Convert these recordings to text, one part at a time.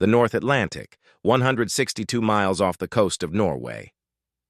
the North Atlantic, 162 miles off the coast of Norway.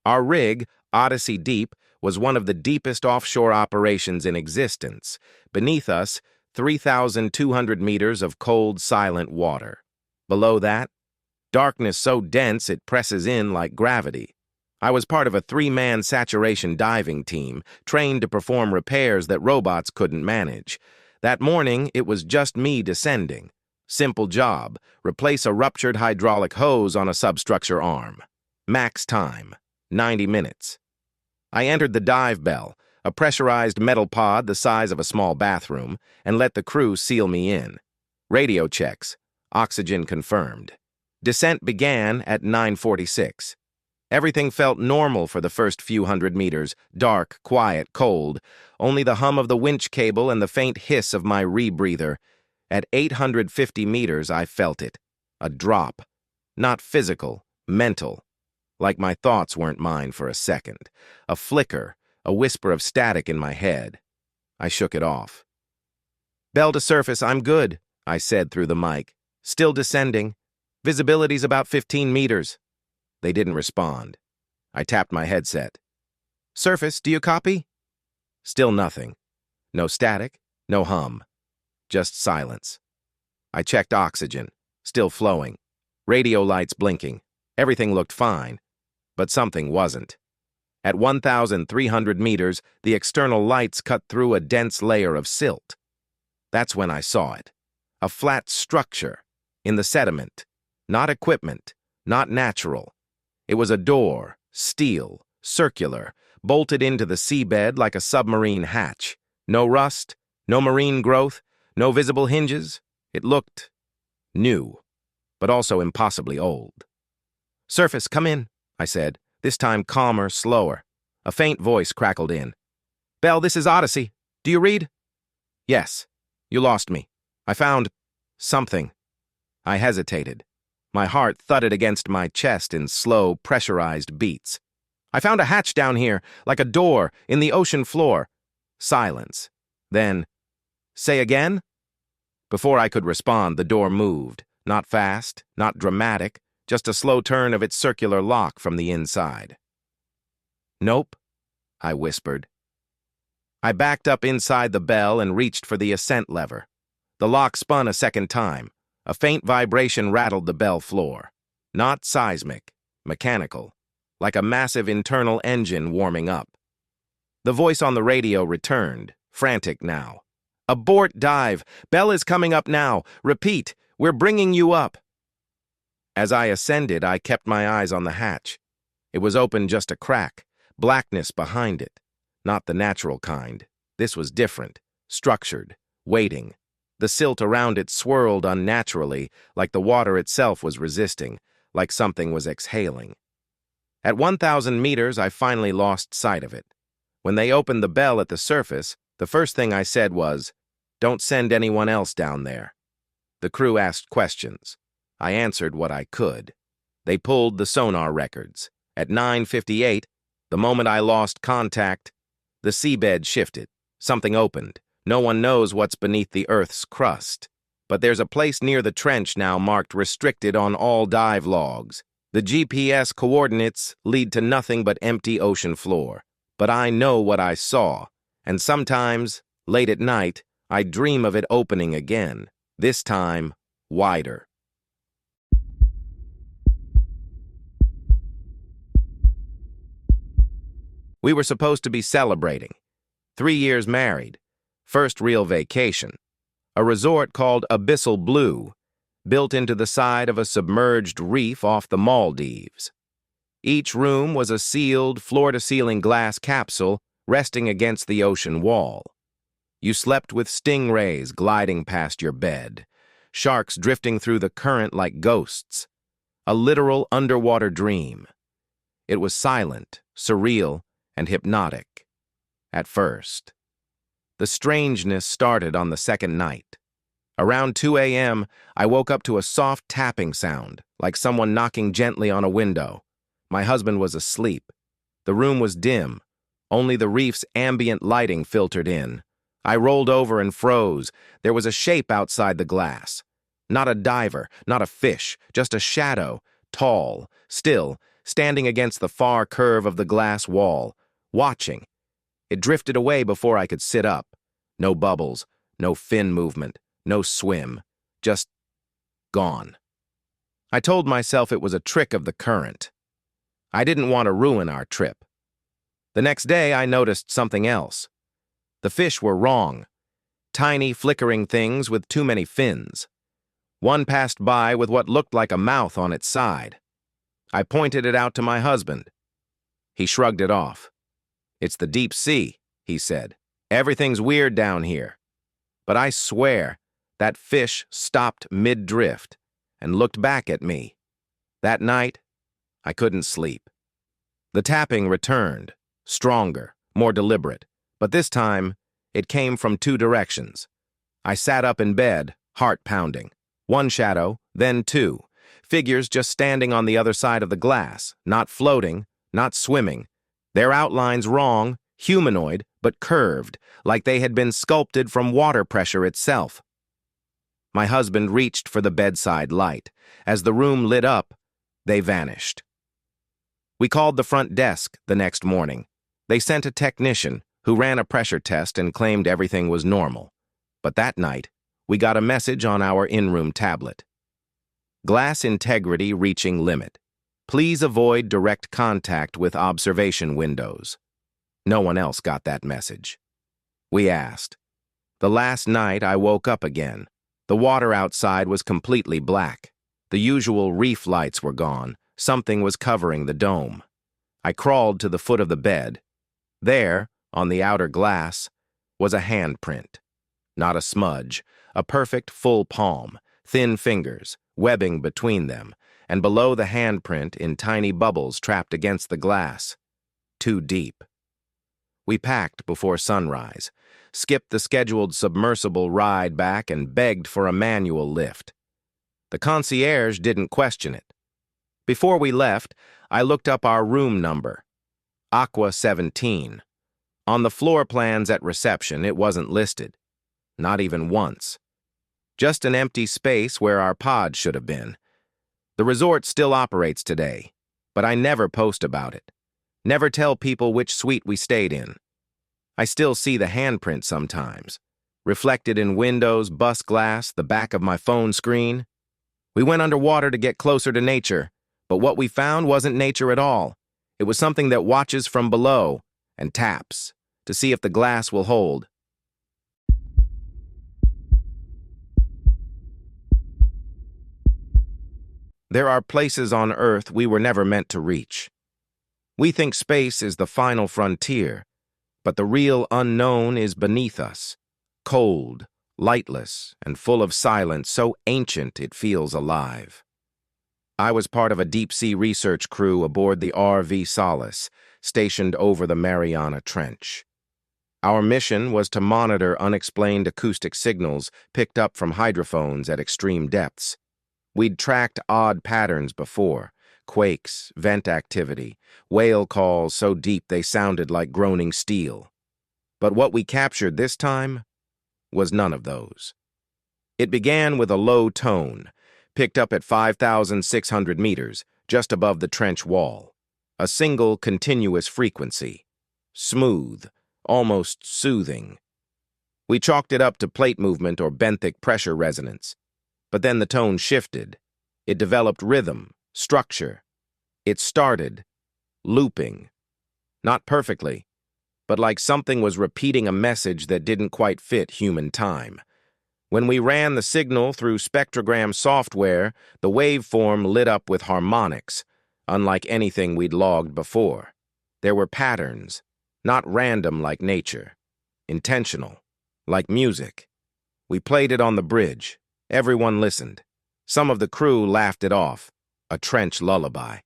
Our rig, Odyssey Deep, was one of the deepest offshore operations in existence. Beneath us, 3,200 meters of cold, silent water. Below that, darkness so dense it presses in like gravity. I was part of a 3-man saturation diving team, trained to perform repairs that robots couldn't manage. That morning, it was just me descending. Simple job: replace a ruptured hydraulic hose on a substructure arm. Max time: 90 minutes. I entered the dive bell, a pressurized metal pod the size of a small bathroom, and let the crew seal me in. Radio checks. Oxygen confirmed. Descent began at 9:46. Everything felt normal for the first few hundred meters, dark, quiet, cold, only the hum of the winch cable and the faint hiss of my rebreather. At 850 meters, I felt it. A drop. Not physical, mental. Like my thoughts weren't mine for a second. A flicker, a whisper of static in my head. I shook it off. "Bell to surface, I'm good," I said through the mic. "Still descending. Visibility's about 15 meters. They didn't respond. I tapped my headset. "Surface, do you copy?" Still nothing. No static, no hum. Just silence. I checked oxygen. Still flowing. Radio lights blinking. Everything looked fine. But something wasn't. At 1,300 meters, the external lights cut through a dense layer of silt. That's when I saw it. A flat structure. In the sediment. Not equipment. Not natural. It was a door, steel, circular, bolted into the seabed like a submarine hatch. No rust, no marine growth, no visible hinges. It looked new, but also impossibly old. "Surface, come in," I said, this time calmer, slower. A faint voice crackled in. "Bell, this is Odyssey. Do you read?" "Yes. You lost me. I found something." I hesitated. My heart thudded against my chest in slow, pressurized beats. "I found a hatch down here, like a door, in the ocean floor." Silence. Then, "Say again?" Before I could respond, the door moved. Not fast, not dramatic, just a slow turn of its circular lock from the inside. "Nope," I whispered. I backed up inside the bell and reached for the ascent lever. The lock spun a second time. A faint vibration rattled the bell floor. Not seismic, mechanical, like a massive internal engine warming up. The voice on the radio returned, frantic now. "Abort dive! Bell is coming up now! Repeat, we're bringing you up!" As I ascended, I kept my eyes on the hatch. It was open just a crack, blackness behind it. Not the natural kind. This was different, structured, waiting. The silt around it swirled unnaturally, like the water itself was resisting, like something was exhaling. At 1,000 meters, I finally lost sight of it. When they opened the bell at the surface, the first thing I said was, "Don't send anyone else down there." The crew asked questions. I answered what I could. They pulled the sonar records. At 9:58, the moment I lost contact, the seabed shifted. Something opened. No one knows what's beneath the Earth's crust. But there's a place near the trench now marked restricted on all dive logs. The GPS coordinates lead to nothing but empty ocean floor. But I know what I saw, and sometimes, late at night, I dream of it opening again, this time wider. We were supposed to be celebrating. 3 years married. First real vacation. A resort called Abyssal Blue, built into the side of a submerged reef off the Maldives. Each room was a sealed, floor-to-ceiling glass capsule resting against the ocean wall. You slept with stingrays gliding past your bed, sharks drifting through the current like ghosts. A literal underwater dream. It was silent, surreal, and hypnotic. At first. The strangeness started on the second night. Around 2 a.m., I woke up to a soft tapping sound, like someone knocking gently on a window. My husband was asleep. The room was dim. Only the reef's ambient lighting filtered in. I rolled over and froze. There was a shape outside the glass. Not a diver, not a fish, just a shadow, tall, still, standing against the far curve of the glass wall, watching. It drifted away before I could sit up. No bubbles, no fin movement, no swim, just gone. I told myself it was a trick of the current. I didn't want to ruin our trip. The next day, I noticed something else. The fish were wrong. Tiny, flickering things with too many fins. One passed by with what looked like a mouth on its side. I pointed it out to my husband. He shrugged it off. "It's the deep sea," he said. "Everything's weird down here." But I swear, that fish stopped mid-drift and looked back at me. That night, I couldn't sleep. The tapping returned, stronger, more deliberate, but this time, it came from two directions. I sat up in bed, heart pounding. One shadow, then two. Figures just standing on the other side of the glass, not floating, not swimming. Their outlines wrong, humanoid, but curved, like they had been sculpted from water pressure itself. My husband reached for the bedside light. As the room lit up, they vanished. We called the front desk the next morning. They sent a technician who ran a pressure test and claimed everything was normal. But that night, we got a message on our in-room tablet. Glass integrity reaching limit. Please avoid direct contact with observation windows. No one else got that message. We asked. The last night I woke up again. The water outside was completely black. The usual reef lights were gone. Something was covering the dome. I crawled to the foot of the bed. There, on the outer glass, was a handprint. Not a smudge, a perfect full palm, thin fingers, webbing between them, and below the handprint in tiny bubbles trapped against the glass. Too deep. We packed before sunrise, skipped the scheduled submersible ride back and begged for a manual lift. The concierge didn't question it. Before we left, I looked up our room number, Aqua 17. On the floor plans at reception, it wasn't listed. Not even once. Just an empty space where our pod should have been. The resort still operates today, but I never post about it. Never tell people which suite we stayed in. I still see the handprint sometimes, reflected in windows, bus glass, the back of my phone screen. We went underwater to get closer to nature, but what we found wasn't nature at all. It was something that watches from below and taps to see if the glass will hold. There are places on Earth we were never meant to reach. We think space is the final frontier, but the real unknown is beneath us, cold, lightless, and full of silence so ancient it feels alive. I was part of a deep-sea research crew aboard the RV Solace, stationed over the Mariana Trench. Our mission was to monitor unexplained acoustic signals picked up from hydrophones at extreme depths. We'd tracked odd patterns before, quakes, vent activity, whale calls so deep they sounded like groaning steel. But what we captured this time was none of those. It began with a low tone, picked up at 5,600 meters, just above the trench wall. A single continuous frequency. Smooth, almost soothing. We chalked it up to plate movement or benthic pressure resonance. But then the tone shifted. It developed rhythm, structure. It started looping. Not perfectly, but like something was repeating a message that didn't quite fit human time. When we ran the signal through spectrogram software, the waveform lit up with harmonics, unlike anything we'd logged before. There were patterns, not random like nature, intentional, like music. We played it on the bridge. Everyone listened. Some of the crew laughed it off, a trench lullaby.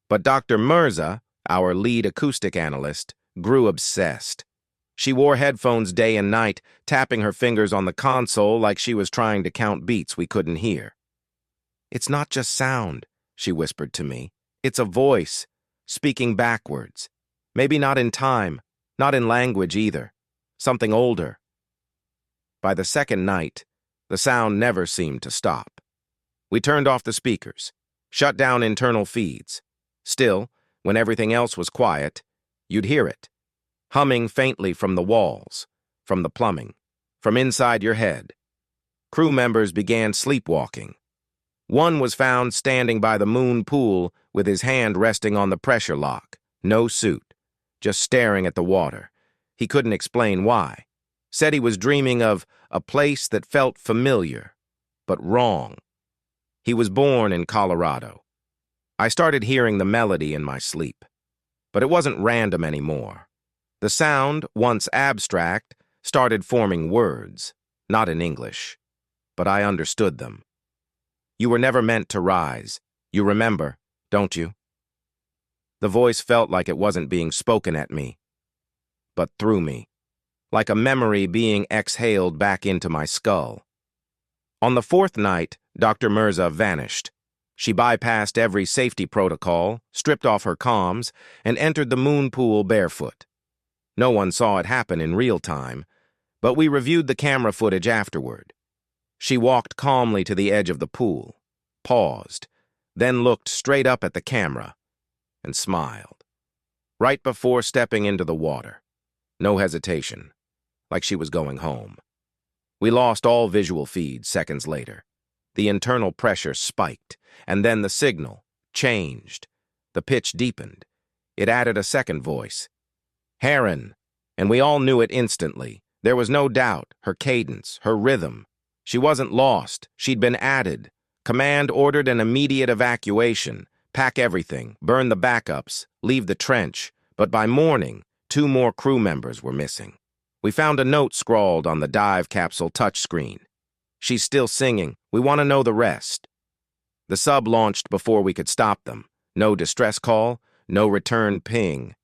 But Dr. Mirza, our lead acoustic analyst, grew obsessed. She wore headphones day and night, tapping her fingers on the console like she was trying to count beats we couldn't hear. "It's not just sound," she whispered to me. "It's a voice, speaking backwards. Maybe not in time, not in language either. Something older." By the second night, the sound never seemed to stop. We turned off the speakers, shut down internal feeds. Still, when everything else was quiet, you'd hear it, humming faintly from the walls, from the plumbing, from inside your head. Crew members began sleepwalking. One was found standing by the moon pool with his hand resting on the pressure lock, no suit, just staring at the water. He couldn't explain why. Said he was dreaming of a place that felt familiar, but wrong. He was born in Colorado. I started hearing the melody in my sleep, but it wasn't random anymore. The sound, once abstract, started forming words, not in English, but I understood them. You were never meant to rise. You remember, don't you? The voice felt like it wasn't being spoken at me, but through me, like a memory being exhaled back into my skull. On the fourth night, Dr. Mirza vanished. She bypassed every safety protocol, stripped off her comms, and entered the moon pool barefoot. No one saw it happen in real time, but we reviewed the camera footage afterward. She walked calmly to the edge of the pool, paused, then looked straight up at the camera, and smiled. Right before stepping into the water. No hesitation, like she was going home. We lost all visual feeds seconds later. The internal pressure spiked, and then the signal changed. The pitch deepened. It added a second voice. Heron, and we all knew it instantly. There was no doubt, her cadence, her rhythm. She wasn't lost, she'd been added. Command ordered an immediate evacuation. Pack everything, burn the backups, leave the trench. But by morning, 2 more crew members were missing. We found a note scrawled on the dive capsule touchscreen. She's still singing. We want to know the rest. The sub launched before we could stop them. No distress call, no return ping.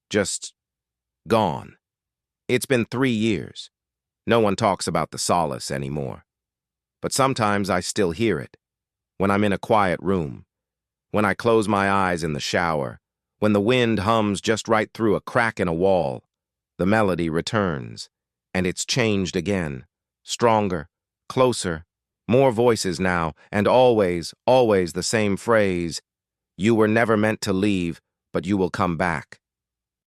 Just gone. It's been 3 years. No one talks about the solace anymore. But sometimes I still hear it. When I'm in a quiet room. When I close my eyes in the shower. When the wind hums just right through a crack in a wall. The melody returns. And it's changed again. Stronger. Closer, more voices now, and always, always the same phrase. You were never meant to leave, but you will come back.